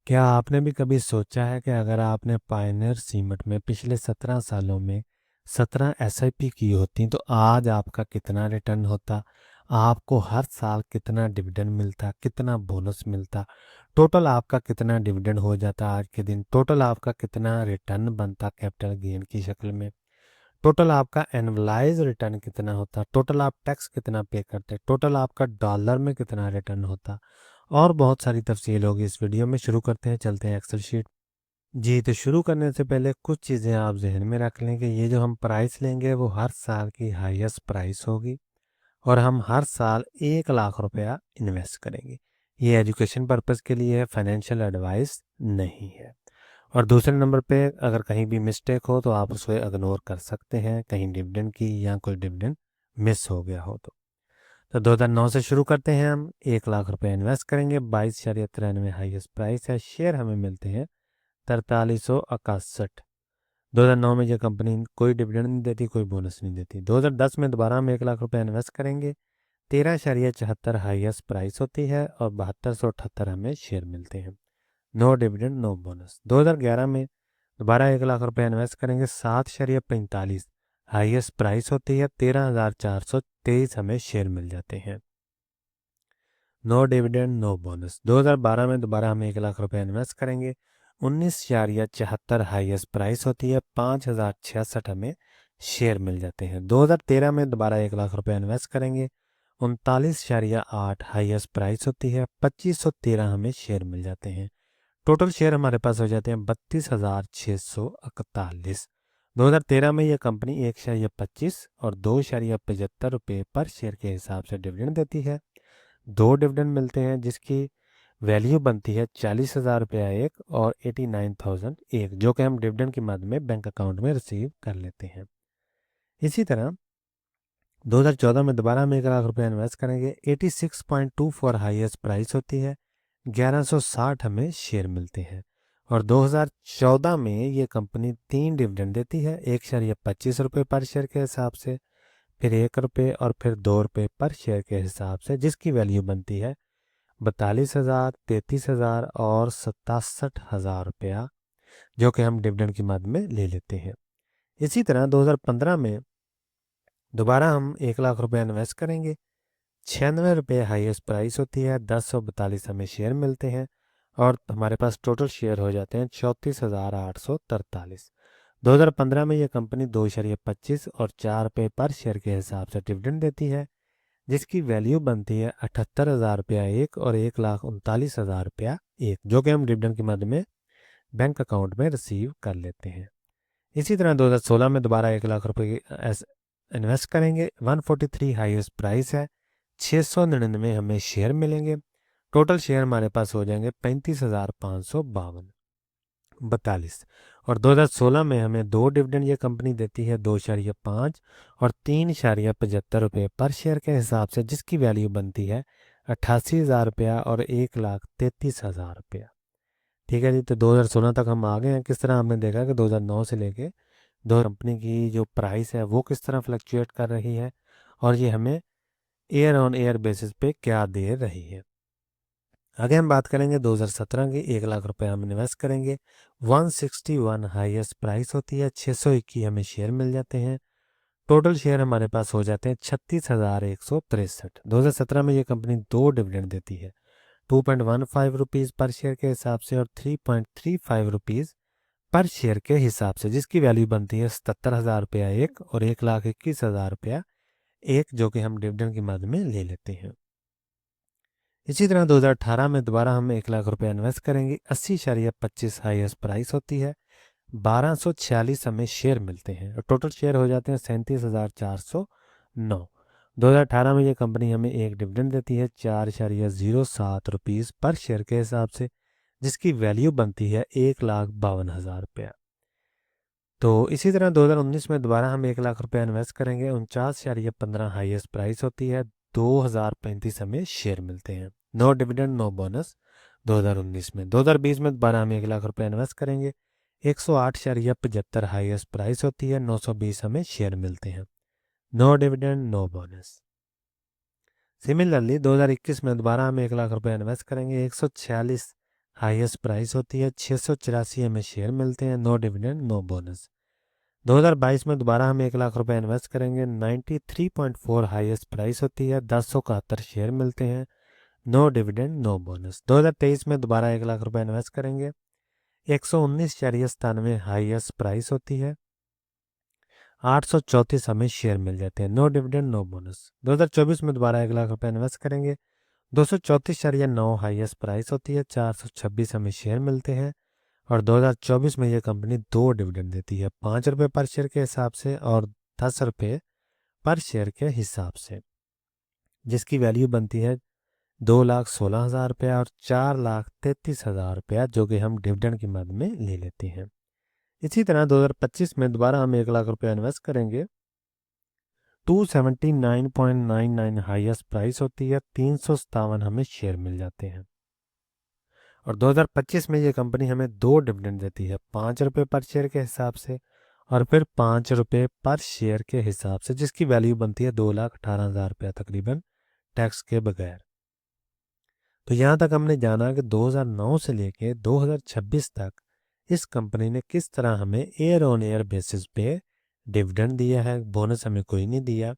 क्या आपने भी कभी सोचा है कि अगर आपने पायनियर सीमेंट में पिछले 17 सालों में 17 एसआईपी की होती तो आज आपका कितना रिटर्न होता? आपको हर साल कितना डिविडेंड मिलता, कितना बोनस मिलता, टोटल आपका कितना डिविडेंड हो जाता आज के दिन, टोटल आपका कितना रिटर्न बनता कैपिटल गेन की शक्ल में, टोटल आपका एनुअलाइज रिटर्न कितना होता, टोटल आप टैक्स कितना पे करते, टोटल आपका डॉलर में कितना रिटर्न होता, और बहुत सारी तफसील होगी इस वीडियो में। शुरू करते हैं, चलते हैं एक्सेल शीट। जी, तो शुरू करने से पहले कुछ चीज़ें आप जहन में रख लें कि ये जो हम प्राइस लेंगे वो हर साल की हाईएस्ट प्राइस होगी और हम हर साल 1 लाख रुपया इन्वेस्ट करेंगे। ये एजुकेशन पर्पज़ के लिए है, फाइनेंशियल एडवाइस नहीं है। और दूसरे नंबर पे अगर कहीं भी मिस्टेक हो तो आप उसे इग्नोर कर सकते हैं, कहीं डिविडेंड की या कोई डिविडेंड मिस हो गया हो तो 2009 से शुरू करते हैं। हम 1 लाख रुपए इन्वेस्ट करेंगे, 22,93 हाईएस्ट प्राइस है, शेयर हमें मिलते हैं 4361। 2009 में ये कंपनी कोई डिविडेंड नहीं देती, कोई बोनस नहीं देती। 2010 में दोबारा हम 1 लाख रुपए इन्वेस्ट करेंगे, 13,74 हाईएस्ट प्राइस होती है और 7278 हमें शेयर मिलते हैं। No dividend no bonus. 2011 में दोबारा 1 लाख रुपए इन्वेस्ट करेंगे, 7,45 हाईएस्ट प्राइस होती है, 13,423 हमें शेयर मिल जाते हैं। No dividend no bonus. 2012 में दोबारा हम 1 लाख रुपए इन्वेस्ट करेंगे, 19,74 हाईएस्ट प्राइस होती है, 5,066 हमें शेयर मिल जाते हैं। 2013 में दोबारा 1 लाख रुपए इन्वेस्ट करेंगे, 39,8 हाईएस्ट प्राइस होती है, 2,513 हमें शेयर मिल जाते हैं। टोटल शेयर हमारे पास हो जाते हैं 32,641। 2013 में यह कंपनी 1,25 और 2,75 रुपये पर शेयर के हिसाब से डिविडेंड देती है। 2 डिविडेंड मिलते हैं जिसकी वैल्यू बनती है 40,000 रुपया एक और 89,000 एक, जो कि हम डिविडेंड के मद में बैंक अकाउंट में रिसीव कर लेते हैं। इसी तरह 2014 में दोबारा हम 1 लाख रुपया इन्वेस्ट करेंगे, 86.24 हाईएस्ट प्राइस होती है, 1160 हमें शेयर मिलते हैं। और 2014 में ये कंपनी 3 डिविडेंड देती है, 1,25 रुपये पर शेयर के हिसाब से, फिर 1 रुपये और फिर 2 रुपये पर शेयर के हिसाब से, जिसकी वैल्यू बनती है 42,000, 33,000 और 67,000 रुपया, जो कि हम डिविडेंड की मद में ले लेते हैं। इसी तरह 2015 में दोबारा हम 1 लाख रुपया इन्वेस्ट करेंगे, 96 रुपये हाईएस्ट प्राइस होती है, 1042 हमें शेयर मिलते हैं और हमारे पास टोटल शेयर हो जाते हैं 34,843। 2015 में यह कंपनी 2,25 और 4 रुपये पर शेयर के हिसाब से डिविडेंड देती है, जिसकी वैल्यू बनती है 78,000 रुपया एक और 1,39,000 रुपया एक, जो कि हम डिविडेंड की मद में बैंक अकाउंट में रिसीव कर लेते हैं। इसी तरह 2016 में दोबारा 1 लाख रुपए इन्वेस्ट करेंगे, 143 हाईएस्ट प्राइस है, 699 हमें शेयर मिलेंगे। टोटल शेयर हमारे पास हो जाएंगे 35,542। और 2016 में हमें 2 डिविडेंड ये कंपनी देती है, 2,5 और 3,75 रुपये पर शेयर के हिसाब से, जिसकी वैल्यू बनती है 88,000 रुपया और 1,33,000 रुपया। ठीक है जी, तो 2016 तक हम आ गए हैं। किस तरह हमने देखा कि 2009 से लेके दो कंपनी की जो प्राइस है वो किस तरह फ्लक्चुएट कर रही है और ये हमें एयर ऑन एयर बेसिस पे क्या दे रही है। आगे हम बात करेंगे 2017 की। 1 लाख रुपए हम इन्वेस्ट करेंगे, 161 हाईएस्ट प्राइस होती है, 621 हमें शेयर मिल जाते हैं। टोटल शेयर हमारे पास हो जाते हैं 36,163। 2017 में ये कंपनी 2 डिविडेंड देती है, 2.15 रुपीज़ पर शेयर के हिसाब से और 3.35 रुपीज़ पर शेयर के हिसाब से, जिसकी वैल्यू बनती है 77,000 रुपया एक और 1,21,000 रुपया एक, जो कि हम डिविडेंड की मद में ले लेते हैं। इसी तरह 2018 में दोबारा हम 1 लाख रुपया इन्वेस्ट करेंगे, 80,25 हाईएस्ट प्राइस होती है, 1,246 हमें शेयर मिलते हैं और टोटल शेयर हो जाते हैं 37,409। 2018 में ये कंपनी हमें एक डिविडेंड देती है, 4,07 रुपीज़ पर शेयर के हिसाब से, जिसकी वैल्यू बनती है 1,52,000 रुपया। तो इसी तरह 2019 में दोबारा हम 1 लाख रुपया इन्वेस्ट करेंगे, 49,15 हाईएस्ट प्राइस होती है, 2,035 हमें शेयर मिलते हैं। नो डिविडेंड नो बोनस 2019 में। 2020 में दोबारा हम 1 लाख रुपया इन्वेस्ट करेंगे, 108,75 हाईएस्ट प्राइस होती है, 920 हमें शेयर मिलते हैं। No dividend no bonus. Similarly 2021 में दोबारा हम 1 लाख रुपया इन्वेस्ट करेंगे, 146 हाईएस्ट प्राइस होती है, 684 हमें शेयर मिलते हैं, नो डिविडेंड नो बोनस। 2022 में दोबारा हम 1 लाख रुपए इन्वेस्ट करेंगे, 93.4 हाईएस्ट प्राइस होती है, 1071 शेयर मिलते हैं, नो डिविडेंड नो बोनस। 2023 में दोबारा 1 लाख रुपए इन्वेस्ट करेंगे, 119.97 हाईएस्ट प्राइस होती है, 834 हमें शेयर मिल जाते हैं, नो डिविडेंड नो बोनस। 2024 में दोबारा 1 लाख रुपए इन्वेस्ट करेंगे, 234.9 हाईएस्ट प्राइस होती है, 426 हमें शेयर मिलते हैं, और 2024 में ये कंपनी 2 डिविडेंड देती है, 5 रुपये पर शेयर के हिसाब से और 10 रुपये पर शेयर के हिसाब से, जिसकी वैल्यू बनती है 2,16,000 रुपया और 4,33,000 रुपया, जो कि हम डिविडेंड की मद में ले लेते हैं। इसी तरह 2025 में दोबारा हम 1 लाख रुपया इन्वेस्ट करेंगे, 279.99 हाईएस्ट प्राइस होती है, 357 हमें शेयर मिल जाते हैं, और 2025 में ये कंपनी हमें 2 डिविडेंड देती है, 5 रुपये पर शेयर के हिसाब से और फिर 5 रुपये पर शेयर के हिसाब से, जिसकी वैल्यू बनती है 2,18,000 रुपया तकरीबन टैक्स के बगैर। तो यहाँ तक हमने जाना कि 2009 से लेके 2026 तक इस कंपनी ने किस तरह हमें एयर ऑन एयर बेसिस पे डिविडेंड दिया है, बोनस हमें कोई नहीं दिया,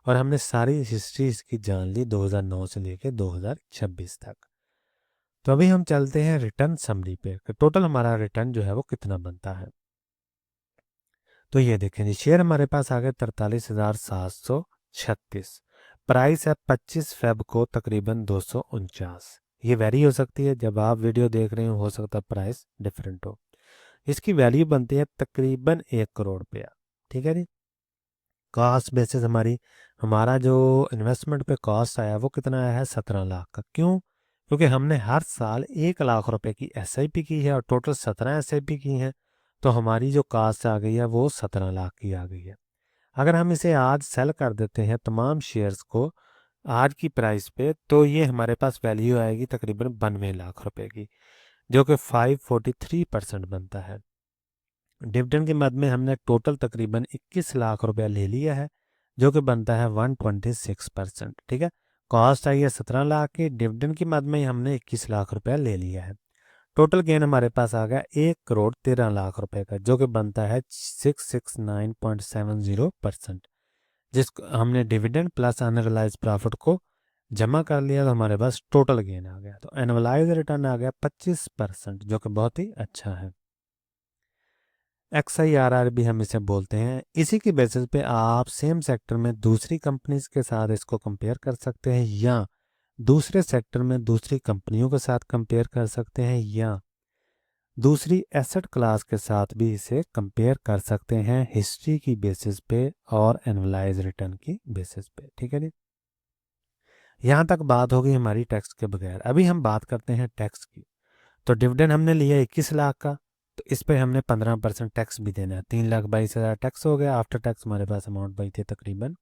और हमने सारी हिस्ट्री इसकी जान ली 2009 से लेके 2026 तक। तो अभी हम चलते हैं रिटर्न समरी पे, टोटल हमारा रिटर्न जो है वो कितना बनता है। तो ये देखें जी, शेयर हमारे पास आ गए 43,736, प्राइस है 25 फेब को तकरीबन 249। ये वेरी हो सकती है, जब आप वीडियो देख रहे हो सकता है प्राइस डिफरेंट हो। इसकी वैल्यू बनती है तकरीबन 1 करोड़ रुपया, ठीक है जी। कॉस्ट बेसिस हमारा जो इन्वेस्टमेंट पे कॉस्ट आया वो कितना आया है, 17 लाख का। क्यों? क्योंकि हमने हर साल 1 लाख रुपए की SIP की है और टोटल 17 SIP की हैं, तो हमारी जो कॉस्ट आ गई है वो 17 लाख की आ गई है। अगर हम इसे आज सेल कर देते हैं तमाम शेयर्स को आज की प्राइस पे, तो ये हमारे पास वैल्यू आएगी तकरीबन 92 लाख रुपए की, जो कि 543% बनता है। डिविडेंड के मद में हमने टोटल तकरीबन 21 लाख रुपया ले लिया है, जो कि बनता है 126%, ठीक है। कॉस्ट आई है 17 लाख की, डिविडेंड की मद में हमने 21 लाख रुपया ले लिया है। टोटल गेन हमारे पास आ गया 1 करोड़ 13 लाख रुपए का, जो कि बनता है 669.70%, जिसको हमने डिविडेंड प्लस अनरियलाइज प्रॉफिट को जमा कर लिया, तो हमारे पास टोटल गेन आ गया। तो एनुअलाइज रिटर्न आ गया 25%, जो कि बहुत ही अच्छा है। XIRR भी हम इसे बोलते हैं। इसी की बेसिस पे आप सेम सेक्टर में दूसरी कंपनीज के साथ इसको कंपेयर कर सकते हैं, या दूसरे सेक्टर में दूसरी कंपनियों के साथ कंपेयर कर सकते हैं, या दूसरी एसेट क्लास के साथ भी इसे कंपेयर कर सकते हैं हिस्ट्री की बेसिस पे और एनुअलाइज रिटर्न की बेसिस पे, ठीक है जी। यहाँ तक बात होगी हमारी टैक्स के बगैर। अभी हम बात करते हैं टैक्स की। तो डिविडेंड हमने लिया 21 लाख का, तो इस पे हमने 15% टैक्स भी देना है, 3,22,000 टैक्स हो गया। आफ्टर टैक्स हमारे पास अमाउंट बची थी तकरीबन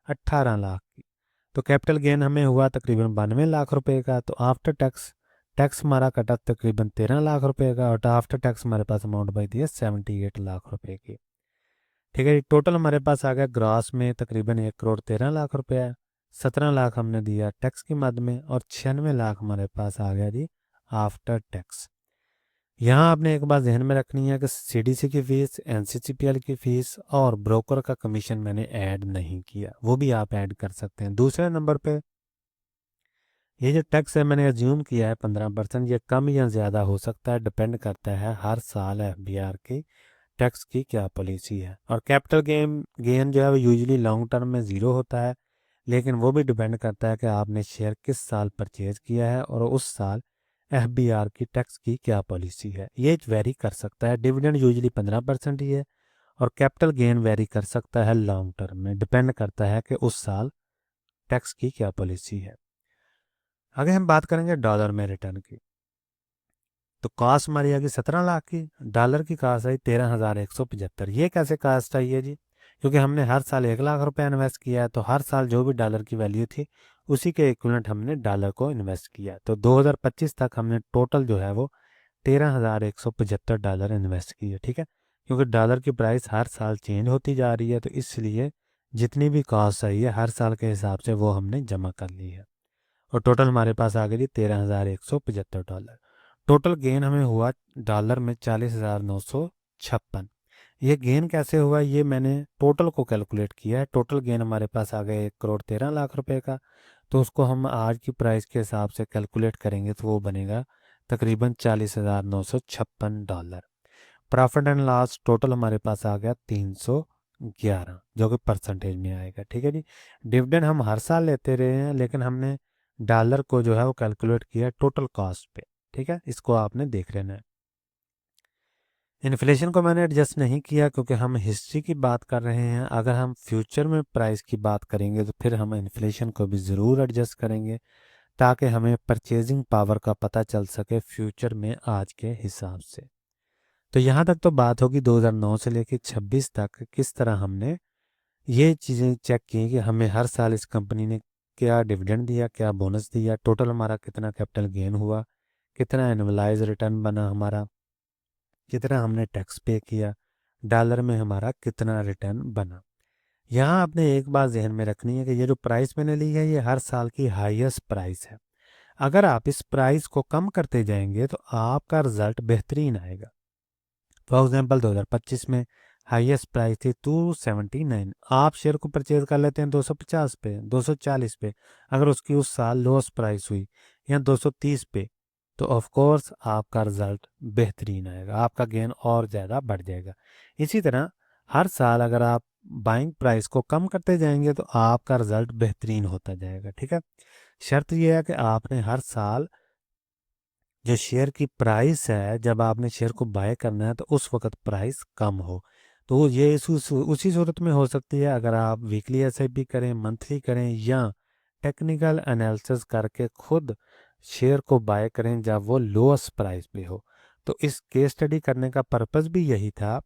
18 लाख की। तो कैपिटल गेन हमें हुआ तकरीबन 92 लाख रुपए का। तो आफ्टर टैक्स टैक्स हमारा कटा तकरीबन 13 लाख रुपए का, और आफ्टर टैक्स हमारे पास अमाउंट बची है 78 लाख रुपए की, ठीक है जी। टोटल हमारे पास आ गया ग्रॉस में तकरीबन 1 करोड़ 13 लाख रुपया। 17 लाख हमने दिया टैक्स की मद में, और 96 लाख हमारे पास आ गया जी आफ्टर टैक्स। यहाँ आपने एक बात ध्यान में रखनी है कि CDC की फ़ीस, NCCPL की फ़ीस और ब्रोकर का कमीशन मैंने ऐड नहीं किया, वो भी आप ऐड कर सकते हैं। दूसरे नंबर पे ये जो टैक्स है मैंने एज्यूम किया है 15%, ये कम या ज़्यादा हो सकता है, डिपेंड करता है हर साल FBR की टैक्स की क्या पॉलिसी है। और कैपिटल गेन जो है वो यूजुअली लॉन्ग टर्म में ज़ीरो होता है, लेकिन वो भी डिपेंड करता है कि आपने शेयर किस साल परचेज किया है और उस साल FBR की टैक्स की क्या पॉलिसी है, ये वेरी कर सकता है। डिविडेंड यूजुअली 15% ही है, और कैपिटल गेन वेरी कर सकता है लॉन्ग टर्म में, डिपेंड करता है कि उस साल टैक्स की क्या पॉलिसी है। आगे हम बात करेंगे डॉलर में रिटर्न की। तो कास्ट हमारी आ गई 17 लाख की, डॉलर की कास्ट आई 13,175। ये कैसे कास्ट आई है जी? क्योंकि हमने हर साल 1 लाख रुपया इन्वेस्ट किया है, तो हर साल जो भी डॉलर की वैल्यू थी उसी के इक्विवेलेंट हमने डॉलर को इन्वेस्ट किया। तो 2025 तक हमने टोटल जो है वो 13,175 डॉलर इन्वेस्ट किए, ठीक है। क्योंकि डॉलर की प्राइस हर साल चेंज होती जा रही है, तो इसलिए जितनी भी कास्ट आई है हर साल के हिसाब से वो हमने जमा कर ली है, और टोटल हमारे पास आ गई 13,175 डॉलर। टोटल गेन हमें हुआ डॉलर में 40,956। ये गेन कैसे हुआ, ये मैंने टोटल को कैलकुलेट किया है। टोटल गेन हमारे पास आ गया 1,13,00,000 रुपए का। तो उसको हम आज की प्राइस के हिसाब से कैलकुलेट करेंगे तो वो बनेगा तकरीबन $40,956। प्रॉफिट एंड लॉस टोटल हमारे पास आ गया 311, जो कि परसेंटेज में आएगा। ठीक है जी। डिविडेंड हम हर साल लेते रहे हैं, लेकिन हमने डॉलर को जो है वो कैलकुलेट किया टोटल कॉस्ट पे। ठीक है, इसको आपने देख लेना है। इन्फ्लेशन को मैंने एडजस्ट नहीं किया क्योंकि हम हिस्ट्री की बात कर रहे हैं। अगर हम फ्यूचर में प्राइस की बात करेंगे तो फिर हम इन्फ्लेशन को भी ज़रूर एडजस्ट करेंगे, ताकि हमें परचेजिंग पावर का पता चल सके फ्यूचर में आज के हिसाब से। तो यहाँ तक तो बात होगी 2009 से लेकर 26 तक किस तरह हमने ये चीज़ें चेक की कि हमें हर साल इस कंपनी ने क्या डिविडेंड दिया, क्या बोनस दिया, टोटल हमारा कितना कैपिटल गेन हुआ, कितना एनुअलाइज रिटर्न बना हमारा, कितना हमने टैक्स पे किया, डॉलर में हमारा कितना रिटर्न बना। यहाँ आपने एक बात जहन में रखनी है कि ये जो प्राइस मैंने ली है ये हर साल की हाईएस्ट प्राइस है। अगर आप इस प्राइस को कम करते जाएंगे तो आपका रिजल्ट बेहतरीन आएगा। फॉर एग्जाम्पल 2025 में हाईएस्ट प्राइस थी 279, आप शेयर को परचेज कर लेते हैं 250 पे, 240 पे। अगर उसकी उस साल लोएस्ट प्राइस हुई या 230 पे, तो ऑफ कोर्स आपका रिजल्ट बेहतरीन आएगा, आपका गेन और ज़्यादा बढ़ जाएगा। इसी तरह हर साल अगर आप बाइंग प्राइस को कम करते जाएंगे तो आपका रिजल्ट बेहतरीन होता जाएगा। ठीक है, शर्त यह है कि आपने हर साल जो शेयर की प्राइस है, जब आपने शेयर को बाय करना है तो उस वक्त प्राइस कम हो। तो ये उसी सूरत में हो सकती है अगर आप वीकली एसआईपी करें, मंथली करें, या टेक्निकल एनालिसिस करके खुद शेयर को बाय करें जब वो लोएस्ट प्राइस पे हो। तो इस केस स्टडी करने का पर्पस भी यही था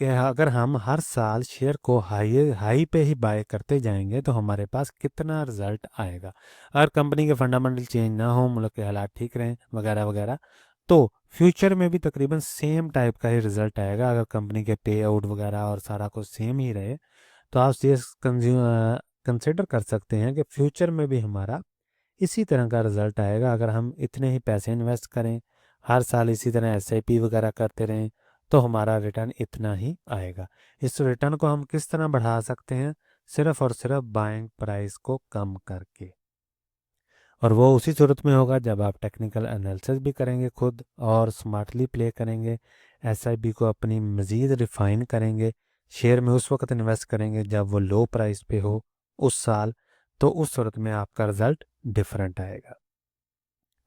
कि अगर हम हर साल शेयर को हाई हाई पे ही बाय करते जाएंगे तो हमारे पास कितना रिजल्ट आएगा। अगर कंपनी के फंडामेंटल चेंज ना हो, मुल्क के हालात ठीक रहें वगैरह वगैरह, तो फ्यूचर में भी तकरीबन सेम टाइप का ही रिजल्ट आएगा। अगर कंपनी के पे आउट वगैरह और सारा कुछ सेम ही रहे तो आप ये कंसिडर कर सकते हैं कि फ्यूचर में भी हमारा इसी तरह का रिजल्ट आएगा। अगर हम इतने ही पैसे इन्वेस्ट करें, हर साल इसी तरह एसआईपी वगैरह करते रहें, तो हमारा रिटर्न इतना ही आएगा। इस रिटर्न को हम किस तरह बढ़ा सकते हैं, सिर्फ और सिर्फ बाइंग प्राइस को कम करके। और वो उसी सूरत में होगा जब आप टेक्निकल एनालिसिस भी करेंगे खुद और स्मार्टली प्ले करेंगे, एसआईपी को अपनी मज़ीद रिफाइन करेंगे, शेयर में उस वक्त इन्वेस्ट करेंगे जब वो लो प्राइस पे हो उस साल, तो उस सूरत में आपका रिज़ल्ट डिफरेंट आएगा।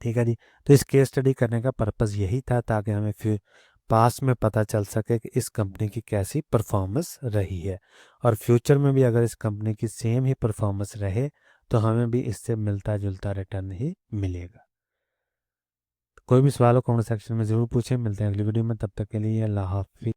ठीक है जी। तो इस केस स्टडी करने का पर्पज़ यही था ताकि हमें फिर पास में पता चल सके कि इस कंपनी की कैसी परफॉर्मेंस रही है, और फ्यूचर में भी अगर इस कंपनी की सेम ही परफॉर्मेंस रहे तो हमें भी इससे मिलता जुलता रिटर्न ही मिलेगा। कोई भी सवाल हो कमेंट सेक्शन में ज़रूर पूछें। मिलते हैं अगली वीडियो में, तब तक के लिए अल्लाह हाफिज़।